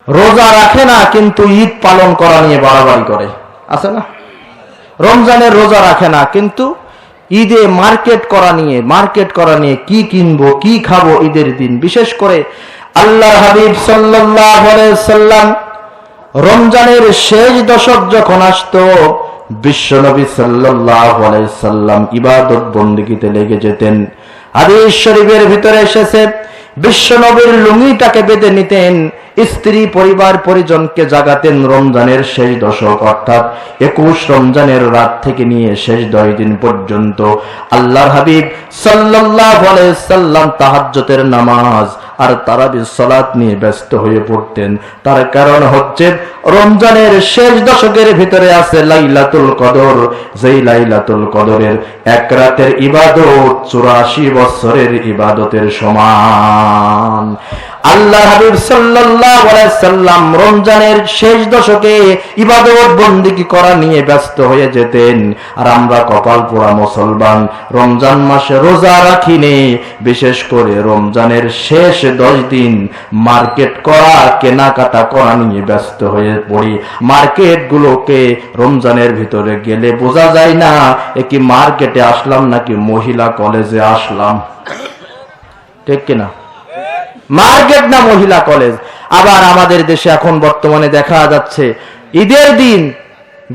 রোজা রাখে না কিন্তু ঈদ পালন করা নিয়ে বাড়াবাড়ি করে, আছে না? রমজানের রোজা রাখে না কিন্তু ঈদে মার্কেট করা নিয়ে কি কিনবো কি খাবো ঈদের দিন। বিশেষ করে আল্লাহর হাবিব সাল্লাল্লাহু আলাইহি সাল্লাম রমজানের শেষ দশক যখন আসতো, বিশ্বনবী সাল্লাল্লাহু আলাইহি সাল্লাম ইবাদত বন্দেগীতে লেগে যেতেন। হাদিস শরীফের ভিতরে এসেছে, বিশ্বনবীর লুঙ্গিটাকে বেঁধে নিতেন, স্ত্রী পরিবার পরিজনকে জাগাতেন রমজানের শেষ দশক অর্থাৎ 21 রমজানের রাত থেকে নিয়ে শেষ 10 দিন পর্যন্ত আল্লাহর হাবিব সাল্লাল্লাহু আলাইহি সাল্লাম তাহাজ্জুদের নামাজ আর তারাবির সালাত নিয়ে ব্যস্ত হয়ে পড়তেন। তার কারণ হচ্ছে রমজানের শেষ দশকের ভিতরে আছে লাইলাতুল কদর, যেই লাইলাতুল কদরের এক রাতের ইবাদত 84 বছরের ইবাদতের সমান। আল্লাহ হাবিব সাল্লাল্লাহু আলাইহি সাল্লাম রমজানের শেষ দশকে ইবাদত বন্দেগী করা নিয়ে ব্যস্ত হয়ে যেতেন। আর আমরা কপাল পোড়া মুসলমান রমজান মাসে রোজা রাখিনি, বিশেষ করে রমজানের শেষ 10 দিন মার্কেট করা কেনাকাটা করা নিয়ে ব্যস্ত হয়ে পড়ি। মার্কেট গুলোকে রমজানের ভিতরে গেলে বোঝা যায় না কি মার্কেটে আসলাম নাকি মহিলা কলেজে আসলাম, ঠিক কিনা? মার্কেট না মহিলা কলেজ। আবার আমাদের দেশে এখন বর্তমানে দেখা যাচ্ছে ঈদের দিন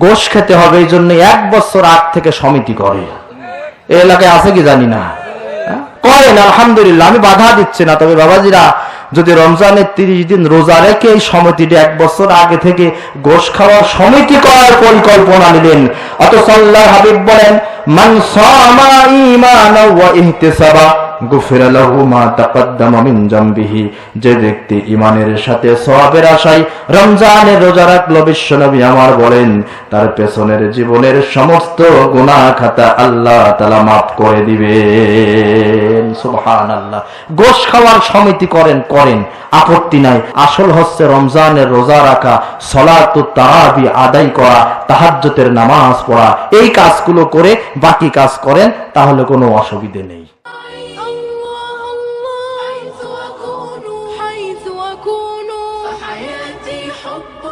গোশ খেতে হবে, এই জন্য 1 বছর আগ থেকে সমিতি করে। এই এলাকায় আছে কি জানি না, করেন আলহামদুলিল্লাহ, আমি বাধা দিচ্ছি না। তবে বাবাজিরা, যদি রমজানের 30 দিন রোজা রেখে এই সমিতিটা 1 বছর আগে থেকে গোশ খাওয়ার সমিতি করার পরিকল্পনা নিলেন, অথচ আল্লাহর হাবিব বলেন মান সামা ঈমানাও ওয়া ইহতিসাবা গুফিরা লাহু মা তাকদ্দামা মিন যামবিহি, যে ব্যক্তি ঈমানের সাথে সওয়াবের আশায় রমজানের রোজা রাখলো, বিশ্বনবী আমার বলেন তার পেছনের জীবনের সমস্ত গুনাহ খাতা আল্লাহ তাআলা maaf করে দিবেন। সুবহানাল্লাহ। গোশ খাওয়ার সমিতি করেন, আপত্তি নাই। আসল হচ্ছে রমজানের রোজা রাখা, সালাতুত তারাবি আদায় করা, তাহাজ্জুদের নামাজ পড়া, এই কাজগুলো করে বাকি কাজ করেন, তাহলে কোনো অসুবিধা নেই। حيث أكون فحياتي حب